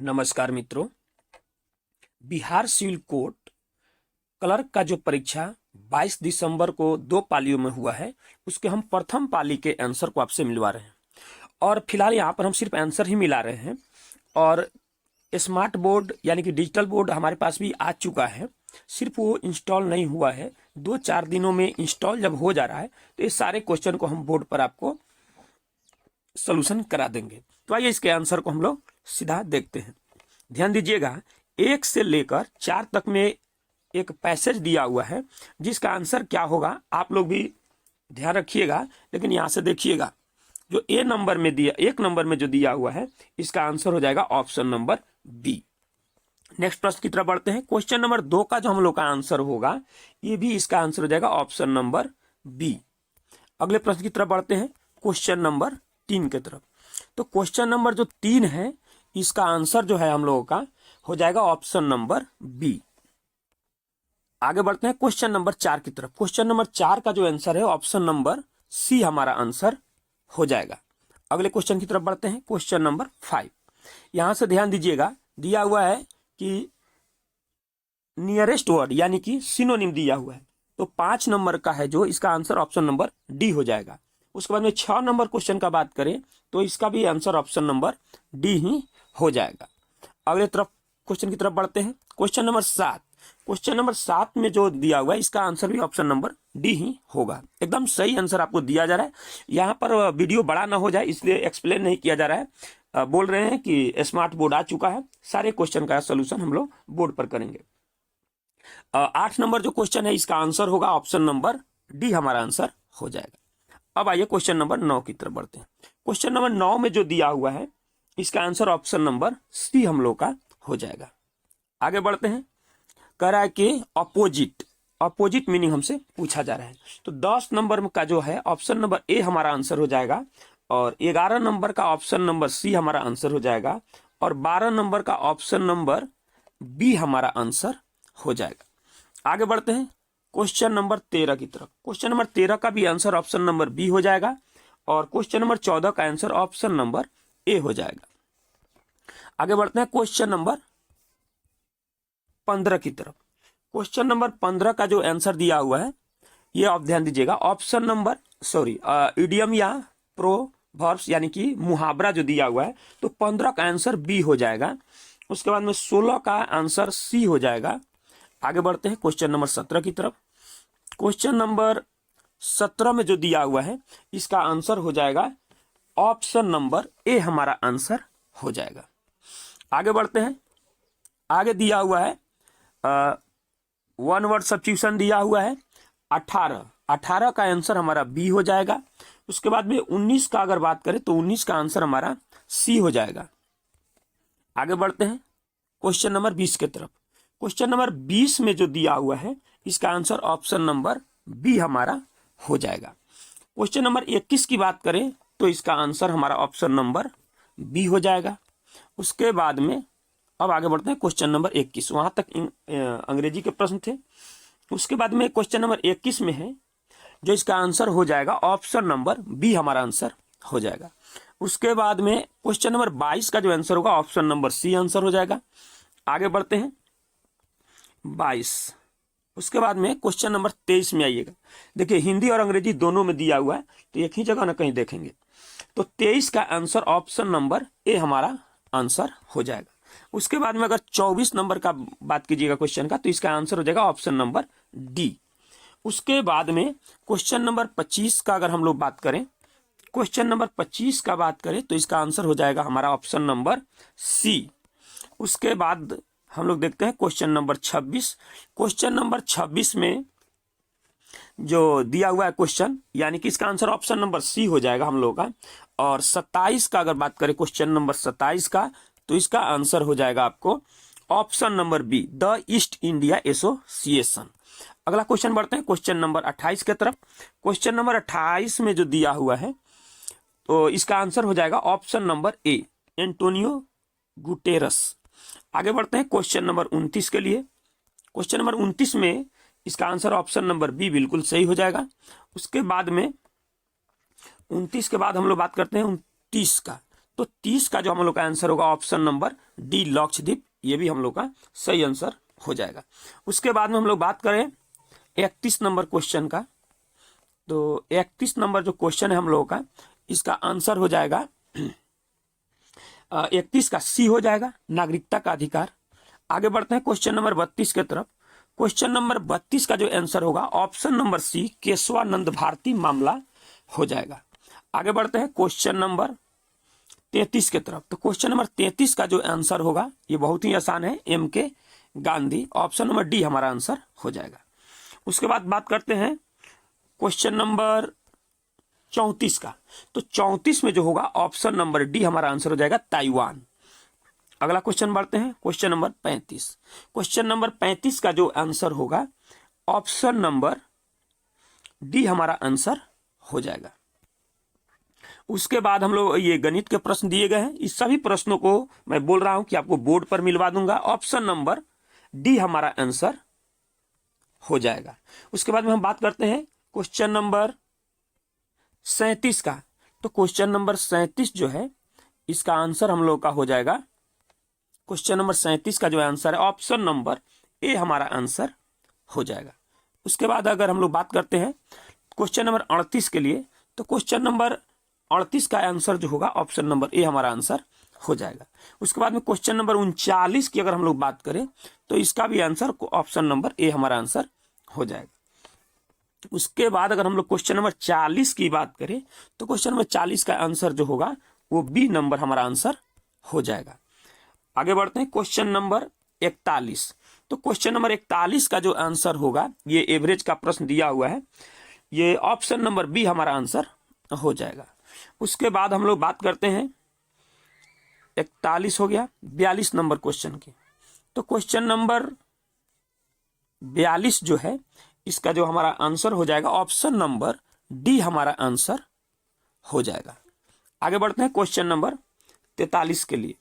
नमस्कार मित्रों। Bihar civil court clerk का जो परीक्षा 22 दिसंबर को 2 पालियों में हुआ है, उसके हम प्रथम पाली के आंसर को आपसे मिलवा रहे हैं। और फिलहाल यहाँ पर हम सिर्फ आंसर ही मिला रहे हैं। और स्मार्ट बोर्ड यानी कि डिजिटल बोर्ड हमारे पास भी आ चुका है, सिर्फ वो इंस्टॉल नहीं हुआ है। 2-4 दिनों में इंस्टॉल जब हो जा रहा है तो ये सारे क्वेश्चन को हम बोर्ड पर आपको सोल्यूशन करा देंगे। तो आइए इसके आंसर को हम लोग सीधा देखते हैं। ध्यान दीजिएगा, 1 से लेकर 4 तक में एक पैसेज दिया हुआ है जिसका आंसर क्या होगा आप लोग भी ध्यान रखिएगा। लेकिन यहाँ से देखिएगा, जो एक नंबर में जो दिया हुआ है इसका आंसर हो जाएगा ऑप्शन नंबर बी। नेक्स्ट प्रश्न की तरफ बढ़ते हैं। क्वेश्चन नंबर 2 का जो हम लोग का आंसर होगा, ये भी इसका आंसर हो जाएगा ऑप्शन नंबर बी। अगले प्रश्न की तरफ बढ़ते हैं, क्वेश्चन नंबर 3 की तरफ। तो क्वेश्चन नंबर जो 3 है, इसका आंसर जो है हम लोगों का हो जाएगा ऑप्शन नंबर बी। आगे बढ़ते हैं क्वेश्चन नंबर 4 की तरफ। क्वेश्चन नंबर 4 का जो आंसर है ऑप्शन नंबर सी हमारा आंसर हो जाएगा। अगले क्वेश्चन की तरफ बढ़ते हैं, क्वेश्चन नंबर 5। यहां से ध्यान दीजिएगा, दिया हुआ है कि नियरेस्ट वर्ड यानी कि सिनोनिम दिया हुआ है। तो 5 नंबर का है जो इसका आंसर ऑप्शन नंबर डी हो जाएगा। उसके बाद में 6 नंबर क्वेश्चन का बात करें तो इसका भी आंसर ऑप्शन नंबर डी ही हो जाएगा। अगले तरफ क्वेश्चन की तरफ बढ़ते हैं, क्वेश्चन नंबर 7। क्वेश्चन नंबर 7 में जो दिया हुआ है इसका आंसर भी ऑप्शन नंबर डी ही होगा। एकदम सही आंसर आपको दिया जा रहा है। यहाँ पर वीडियो बड़ा ना हो जाए इसलिए एक्सप्लेन नहीं किया जा रहा है। बोल रहे हैं कि स्मार्ट बोर्ड आ चुका है, सारे क्वेश्चन का सोल्यूशन हम लोग बोर्ड पर करेंगे। 8 नंबर जो क्वेश्चन है इसका आंसर होगा ऑप्शन नंबर डी हमारा आंसर हो जाएगा। अब आइए क्वेश्चन नंबर 9 की तरफ बढ़ते हैं। क्वेश्चन नंबर 9 में जो दिया हुआ है इसका आंसर ऑप्शन नंबर सी हम लोग का हो जाएगा। आगे बढ़ते हैं, कह रहा है कि अपोजिट मीनिंग हमसे पूछा जा रहा है। तो 10 नंबर का जो है ऑप्शन नंबर ए हमारा आंसर हो जाएगा, और 11 नंबर का ऑप्शन नंबर सी हमारा आंसर हो जाएगा, और 12 नंबर का ऑप्शन नंबर बी हमारा आंसर हो जाएगा। आगे बढ़ते हैं क्वेश्चन नंबर 13 की तरफ। क्वेश्चन नंबर 13 का भी आंसर ऑप्शन नंबर बी हो जाएगा, और क्वेश्चन नंबर 14 का आंसर ऑप्शन नंबर ए हो जाएगा। आगे बढ़ते हैं क्वेश्चन नंबर 15 की तरफ। क्वेश्चन नंबर 15 का जो आंसर दिया हुआ है ये आप ध्यान दीजिएगा, ऑप्शन नंबर इडियम या प्रोवर्ब्स यानी कि मुहावरा जो दिया हुआ है, तो 15 का आंसर बी हो जाएगा। उसके बाद में 16 का आंसर सी हो जाएगा। आगे बढ़ते हैं क्वेश्चन नंबर 17 की तरफ। क्वेश्चन नंबर 17 में जो दिया हुआ है इसका आंसर हो जाएगा ऑप्शन नंबर ए हमारा आंसर हो जाएगा। आगे बढ़ते हैं, आगे दिया हुआ है वन वर्ड सब्स्टिट्यूशन दिया हुआ है 18 का आंसर हमारा बी हो जाएगा। उसके बाद में 19 का अगर बात करें तो 19 का आंसर हमारा सी हो जाएगा। आगे बढ़ते हैं क्वेश्चन नंबर 20 की तरफ। क्वेश्चन नंबर 20 में जो दिया हुआ है इसका आंसर ऑप्शन नंबर बी हमारा हो जाएगा। क्वेश्चन नंबर 21 की बात करें तो इसका आंसर हमारा ऑप्शन नंबर बी हो जाएगा। उसके बाद में अब आगे बढ़ते हैं क्वेश्चन नंबर 21, वहां तक अंग्रेजी के प्रश्न थे। उसके बाद में क्वेश्चन नंबर 21 में है जो इसका आंसर हो जाएगा ऑप्शन नंबर बी हमारा आंसर हो जाएगा। उसके बाद में क्वेश्चन नंबर 22 का जो आंसर होगा ऑप्शन नंबर सी आंसर हो जाएगा। आगे बढ़ते हैं 22। उसके बाद में क्वेश्चन नंबर 23 में आइएगा। देखिए हिंदी और अंग्रेजी दोनों में दिया हुआ है तो एक ही जगह ना कहीं देखेंगे। तो 23 का आंसर ऑप्शन नंबर ए हमारा आंसर हो जाएगा। उसके बाद में अगर 24 नंबर का बात कीजिएगा क्वेश्चन का, तो इसका आंसर हो जाएगा ऑप्शन नंबर डी। उसके बाद में क्वेश्चन नंबर 25 का अगर हम लोग बात करें, क्वेश्चन नंबर 25 का बात करें तो इसका आंसर हो जाएगा हमारा ऑप्शन नंबर सी। उसके बाद हम लोग देखते हैं क्वेश्चन नंबर 26। क्वेश्चन नंबर 26 में जो दिया हुआ है क्वेश्चन यानी कि इसका आंसर ऑप्शन नंबर सी हो जाएगा हम लोग का। और 27 का अगर बात करें क्वेश्चन नंबर 27 का, तो इसका आंसर हो जाएगा आपको option number B, the East India association. अगला क्वेश्चन बढ़ते हैं क्वेश्चन नंबर 28 की तरफ। क्वेश्चन नंबर 28 में जो दिया हुआ है तो इसका आंसर हो जाएगा option number A, Antonio Guterres. आगे बढ़ते हैं क्वेश्चन नंबर 29 के लिए। क्वेश्चन नंबर 29 में इसका आंसर ऑप्शन नंबर बी बिल्कुल सही हो जाएगा। उसके बाद में 29 के बाद हम लोग बात करते हैं 29 का, तो 30 का जो हम लोग का आंसर होगा ऑप्शन नंबर डी लक्षद्वीप, ये भी हम लोग का सही आंसर हो जाएगा। उसके बाद में हम लोग बात करें 31 नंबर क्वेश्चन का, तो 31 नंबर जो क्वेश्चन है हम लोगों का, इसका आंसर हो जाएगा 31 का सी हो जाएगा, नागरिकता का अधिकार। आगे बढ़ते हैं क्वेश्चन नंबर 32 की तरफ। क्वेश्चन नंबर 32 का जो आंसर होगा option number C, Keshavananda Bharati मामला हो जाएगा। आगे बढ़ते हैं क्वेश्चन नंबर 33 की तरफ। तो क्वेश्चन नंबर 33 का जो आंसर होगा ये बहुत ही आसान है, एम के गांधी, ऑप्शन नंबर डी हमारा आंसर हो जाएगा। उसके बाद बात करते हैं क्वेश्चन नंबर 34 का। तो 34 में जो होगा ऑप्शन नंबर डी हमारा आंसर हो जाएगा, ताइवान। अगला क्वेश्चन बढ़ते हैं क्वेश्चन नंबर 35। क्वेश्चन नंबर 35 का जो आंसर होगा ऑप्शन नंबर डी हमारा आंसर हो जाएगा। उसके बाद हम लोग ये गणित के प्रश्न दिए गए हैं, इस सभी प्रश्नों को मैं बोल रहा हूं कि आपको बोर्ड पर मिलवा दूंगा। ऑप्शन नंबर डी हमारा आंसर हो जाएगा। उसके बाद में हम बात करते हैं क्वेश्चन नंबर 37 का। तो क्वेश्चन नंबर 37 जो है इसका आंसर हम लोग का हो जाएगा, क्वेश्चन नंबर 37 का जो आंसर है ऑप्शन नंबर ए हमारा आंसर हो जाएगा। उसके बाद अगर हम लोग बात करते हैं क्वेश्चन नंबर 38 के लिए, तो क्वेश्चन नंबर 38 का आंसर जो होगा ऑप्शन नंबर ए हमारा आंसर हो जाएगा। उसके बाद में क्वेश्चन नंबर 39 की अगर हम लोग बात करें तो इसका भी आंसर ऑप्शन नंबर ए हमारा आंसर हो जाएगा। उसके बाद अगर हम लोग क्वेश्चन नंबर 40 की बात करें तो क्वेश्चन नंबर 40 का आंसर जो होगा वो बी नंबर हमारा आंसर हो जाएगा। आगे बढ़ते हैं क्वेश्चन नंबर 41। तो क्वेश्चन नंबर 41 का जो आंसर होगा, ये एवरेज का प्रश्न दिया हुआ है, ये ऑप्शन नंबर बी हमारा आंसर हो जाएगा। उसके बाद हम लोग बात करते हैं 41 हो गया, 42 नंबर क्वेश्चन की। तो क्वेश्चन नंबर 42 जो है इसका जो हमारा आंसर हो जाएगा ऑप्शन नंबर डी हमारा आंसर हो जाएगा। आगे बढ़ते हैं क्वेश्चन नंबर 43 के लिए।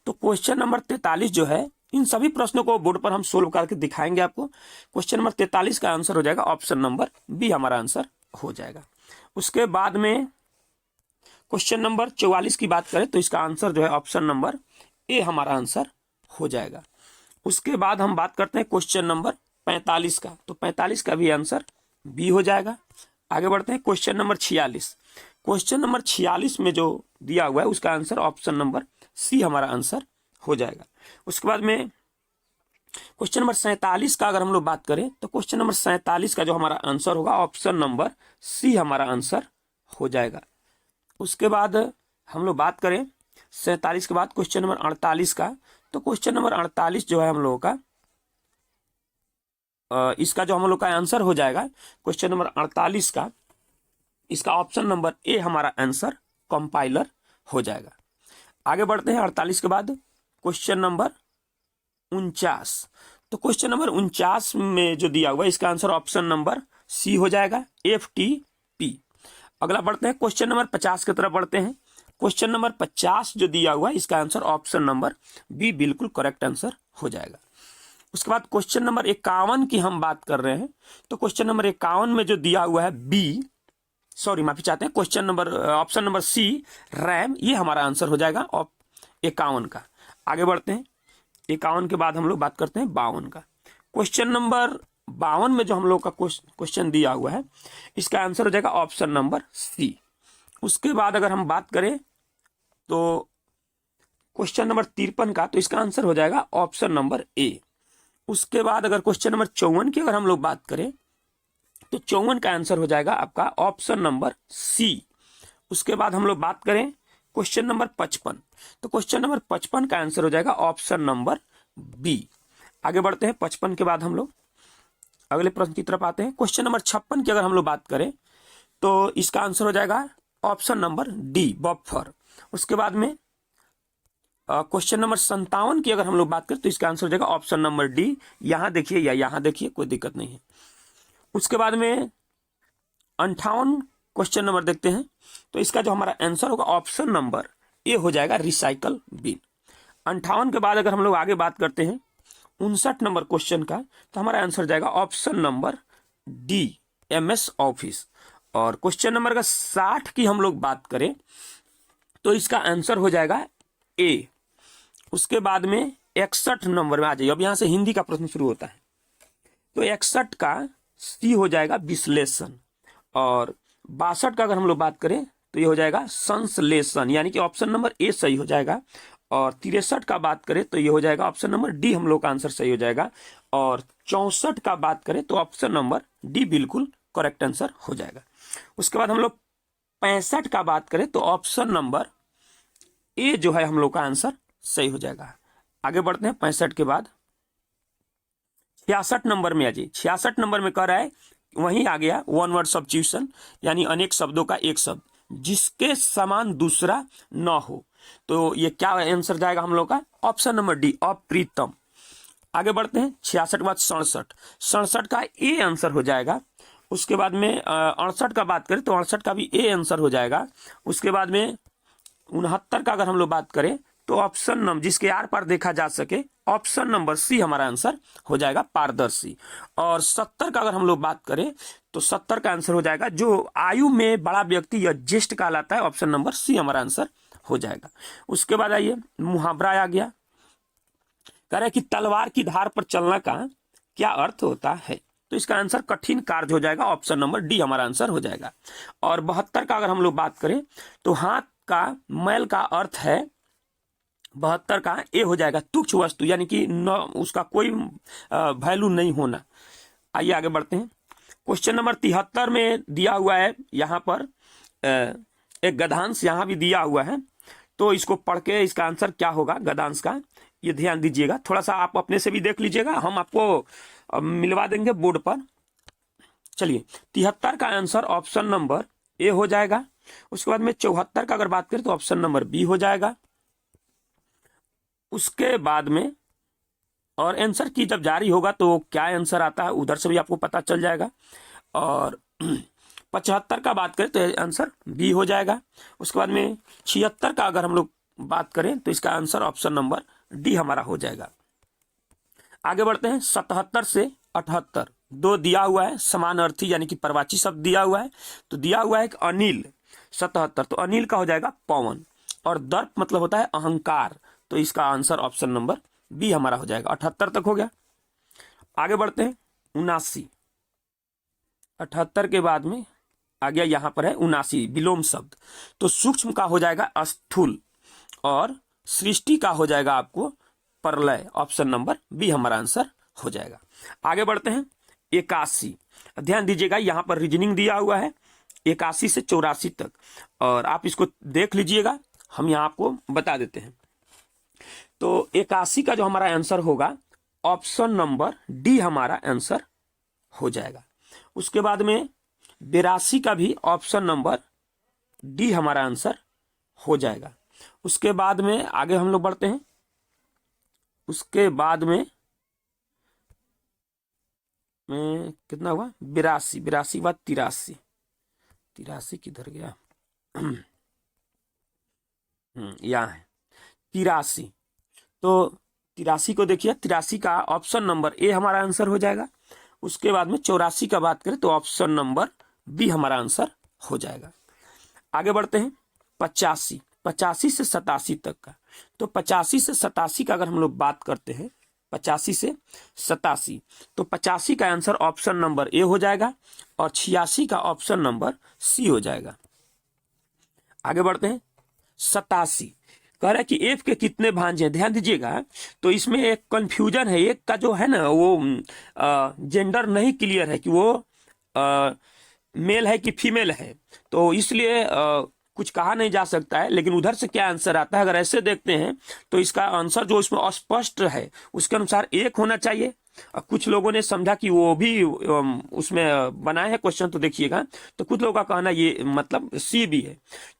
तो क्वेश्चन नंबर 43 जो है, इन सभी प्रश्नों को बोर्ड पर हम सोल्व करके दिखाएंगे आपको। क्वेश्चन नंबर 43 का आंसर हो जाएगा ऑप्शन नंबर बी हमारा आंसर हो जाएगा। उसके बाद में क्वेश्चन नंबर 44 की बात करें तो इसका आंसर जो है ऑप्शन नंबर ए हमारा आंसर हो जाएगा। उसके बाद हम बात करते हैं क्वेश्चन नंबर 45 का। तो 45 का भी आंसर बी हो जाएगा। आगे बढ़ते हैं क्वेश्चन नंबर 46। क्वेश्चन नंबर 46 में जो दिया हुआ है उसका आंसर ऑप्शन नंबर सी हमारा आंसर हो जाएगा। उसके बाद में क्वेश्चन नंबर 47 का अगर हम लोग बात करें तो क्वेश्चन नंबर 47 का जो हमारा आंसर होगा ऑप्शन नंबर सी हमारा आंसर हो जाएगा। उसके बाद हम लोग बात करें 47 के बाद क्वेश्चन नंबर 48 का। तो क्वेश्चन नंबर 48 जो है हम लोगों का इसका जो हम लोग का आंसर हो जाएगा क्वेश्चन नंबर 48 का, इसका ऑप्शन नंबर ए हमारा आंसर कंपाइलर हो जाएगा। आगे बढ़ते हैं 48 के बाद क्वेश्चन नंबर 49। तो क्वेश्चन नंबर 49 में जो दिया हुआ है इसका आंसर ऑप्शन नंबर सी हो जाएगा, FTP। अगला बढ़ते हैं क्वेश्चन नंबर 50 की तरफ बढ़ते हैं। क्वेश्चन नंबर 50 जो दिया हुआ है इसका आंसर ऑप्शन नंबर बी बिल्कुल करेक्ट आंसर हो जाएगा। उसके बाद क्वेश्चन नंबर 51 की हम बात कर रहे हैं। तो क्वेश्चन नंबर 51 में जो दिया हुआ है माफी चाहते हैं, question number option number C RAM, ये हमारा आंसर हो जाएगा 51 का। आगे बढ़ते हैं 51 के बाद हम लोग बात करते हैं 52 का। क्वेश्चन नंबर 52 में जो हम लोग का क्वेश्चन दिया हुआ है इसका आंसर हो जाएगा ऑप्शन नंबर सी। उसके बाद अगर हम बात करें तो क्वेश्चन नंबर 53 का, तो इसका आंसर हो जाएगा ऑप्शन नंबर ए। उसके बाद अगर क्वेश्चन नंबर 54 की अगर हम लोग बात करें तो 54 का आंसर हो जाएगा आपका ऑप्शन नंबर सी। उसके बाद हम लोग बात करें क्वेश्चन नंबर 55। तो क्वेश्चन नंबर 55 का आंसर हो जाएगा ऑप्शन नंबर बी। आगे बढ़ते हैं 55 के बाद हम लोग अगले प्रश्न की तरफ आते हैं। क्वेश्चन नंबर 56 की अगर हम लोग बात करें तो इसका आंसर हो जाएगा ऑप्शन नंबर डी बफर। उसके बाद में क्वेश्चन नंबर 57 की अगर हम लोग बात करें तो इसका आंसर हो जाएगा ऑप्शन नंबर डी, यहां देखिए या यहां देखिए, कोई दिक्कत नहीं है। उसके बाद में 58 क्वेश्चन नंबर देखते हैं। तो इसका जो हमारा आंसर होगा ऑप्शन नंबर ए हो जाएगा रिसाइकल बिन। 58 के बाद अगर हम लोग आगे बात करते हैं 59 नंबर क्वेश्चन का, तो हमारा आंसर हो जाएगा option number D MS office. और क्वेश्चन नंबर का 60 की हम लोग बात करें तो इसका आंसर हो जाएगा ए। उसके बाद में 61 नंबर में आ जाइए। अब यहां से हिंदी का प्रश्न शुरू होता है, तो 61 का सी हो जाएगा विश्लेषण, और 62 का अगर हम लोग बात करें तो ये हो जाएगा संश्लेषण, यानी कि ऑप्शन नंबर ए सही हो जाएगा। और 63 का बात करें तो ये हो जाएगा ऑप्शन नंबर डी, हम लोग का आंसर सही हो जाएगा। और 64 का बात करें तो ऑप्शन नंबर डी बिल्कुल करेक्ट आंसर हो जाएगा। उसके बाद हम लोग 65 का बात करें तो ऑप्शन नंबर ए जो है हम लोग का आंसर सही हो जाएगा। आगे बढ़ते हैं 65 के बाद 66 नंबर में आ जाइए। 66 नंबर में कह रहा है, वहीं आ गया वन वर्ड सब्स्टिट्यूशन, यानी अनेक शब्दों का एक शब्द जिसके समान दूसरा न हो। तो ये क्या आंसर जाएगा हम लोग का, ऑप्शन नंबर डी अप्रीतम। आगे बढ़ते हैं 66 के बाद 67, 67 का ए आंसर हो जाएगा। उसके बाद में 68 का बात करें तो 68 का भी ए आंसर हो जाएगा। उसके बाद में 69 का अगर हम लोग बात करें तो ऑप्शन नंबर जिसके आर पार देखा जा सके, ऑप्शन नंबर सी हमारा आंसर हो जाएगा पारदर्शी। और 70 का अगर हम लोग बात करें तो 70 का आंसर हो जाएगा जो आयु में बड़ा व्यक्ति या ज्येष्ठ कहलाता है, ऑप्शन नंबर सी हमारा आंसर हो जाएगा। उसके बाद आइए मुहावरा आ गया, कह रहे कि तलवार की धार पर चलने का क्या अर्थ होता है, तो इसका आंसर कठिन कार्य हो जाएगा, ऑप्शन नंबर डी हमारा आंसर हो जाएगा। और 72 का अगर हम लोग बात करें तो हाथ का मैल का अर्थ है, 72 का ए हो जाएगा तुच्छ वस्तु, यानी कि न उसका कोई वैल्यू नहीं होना। आइए आगे बढ़ते हैं। क्वेश्चन नंबर 73 में दिया हुआ है, यहाँ पर एक गद्यांश यहाँ भी दिया हुआ है, तो इसको पढ़ के इसका आंसर क्या होगा गद्यांश का, ये ध्यान दीजिएगा। थोड़ा सा आप अपने से भी देख लीजिएगा, हम आपको मिलवा देंगे बोर्ड पर। चलिए 73 का आंसर ऑप्शन नंबर ए हो जाएगा। उसके बाद में 74 का अगर बात करें तो ऑप्शन नंबर बी हो जाएगा। उसके बाद में और आंसर की जब जारी होगा तो क्या आंसर आता है उधर से भी आपको पता चल जाएगा। और 75 का बात करें तो आंसर बी हो जाएगा। उसके बाद में 76 का अगर हम लोग बात करें तो इसका आंसर ऑप्शन नंबर डी हमारा हो जाएगा। आगे बढ़ते हैं 77 से 78, दो दिया हुआ है समान अर्थी यानी कि परवाची शब्द दिया हुआ है, तो दिया हुआ है एक अनिल 77, तो अनिल का हो जाएगा पवन, और दर्प मतलब होता है अहंकार, तो इसका आंसर ऑप्शन नंबर बी हमारा हो जाएगा। 78 तक हो गया। आगे बढ़ते हैं 79, 78 के बाद में आ गया यहाँ पर है 79 विलोम शब्द, तो सूक्ष्म का हो जाएगा स्थूल और सृष्टि का हो जाएगा आपको प्रलय, ऑप्शन नंबर बी हमारा आंसर हो जाएगा। आगे बढ़ते हैं 81, ध्यान दीजिएगा यहाँ पर रीजनिंग दिया हुआ है 81 से 84 तक, और आप इसको देख लीजिएगा, हम यहाँ आपको बता देते हैं। तो 81 का जो हमारा आंसर होगा ऑप्शन नंबर डी हमारा आंसर हो जाएगा। उसके बाद में 82 का भी ऑप्शन नंबर डी हमारा आंसर हो जाएगा। उसके बाद में आगे हम लोग बढ़ते हैं। उसके बाद में कितना हुआ 82, 82 के बाद 83, 83 किधर गया यहाँ है 83, तो 83 को देखिए 83 का ऑप्शन नंबर ए हमारा आंसर हो जाएगा। उसके बाद में 84 का बात करें तो ऑप्शन नंबर बी हमारा आंसर हो जाएगा। आगे बढ़ते हैं 85, 85 से 87 तक का, तो 85 से 87 का अगर हम लोग बात करते हैं 85 से 87, तो 85 का आंसर ऑप्शन नंबर ए हो जाएगा और 86 का ऑप्शन नंबर सी हो जाएगा। आगे बढ़ते हैं 87, कह रहा है कि एफ के कितने भांजे हैं, ध्यान दीजिएगा, तो इसमें एक कंफ्यूजन है, एक का जो है ना वो जेंडर नहीं क्लियर है कि वो मेल है कि फीमेल है, तो इसलिए कुछ कहा नहीं जा सकता है। लेकिन उधर से क्या आंसर आता है अगर ऐसे देखते हैं तो इसका आंसर जो इसमें अस्पष्ट है उसके अनुसार एक होना चाहिए। कुछ लोगों ने समझा कि वो भी उसमें बनाए हैं क्वेश्चन, तो देखिएगा, तो कुछ लोगों का कहना ये मतलब सी भी है,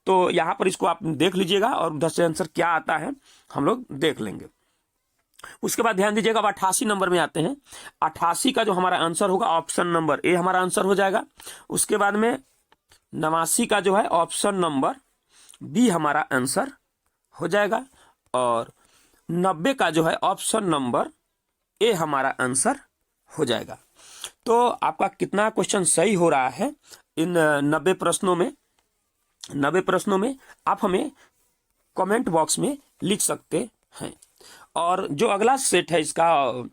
तो यहाँ पर इसको आप देख लीजिएगा और उधर से आंसर क्या आता है हम लोग देख लेंगे। उसके बाद ध्यान दीजिएगा 88 नंबर में आते हैं। 88 का जो हमारा आंसर होगा ऑप्शन नंबर ए हमारा आंसर हो जाएगा। उसके बाद में 89 का जो है ऑप्शन नंबर बी हमारा आंसर हो जाएगा, और 90 का जो है ऑप्शन नंबर ए हमारा आंसर हो जाएगा। तो आपका कितना क्वेश्चन सही हो रहा है इन 90 प्रश्नों में? 90 प्रश्नों में आप हमें कमेंट बॉक्स में लिख सकते हैं। और जो अगला सेट है इसका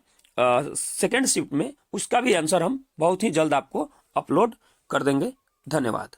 सेकेंड शिफ्ट में, उसका भी आंसर हम बहुत ही जल्द आपको अपलोड कर देंगे। धन्यवाद।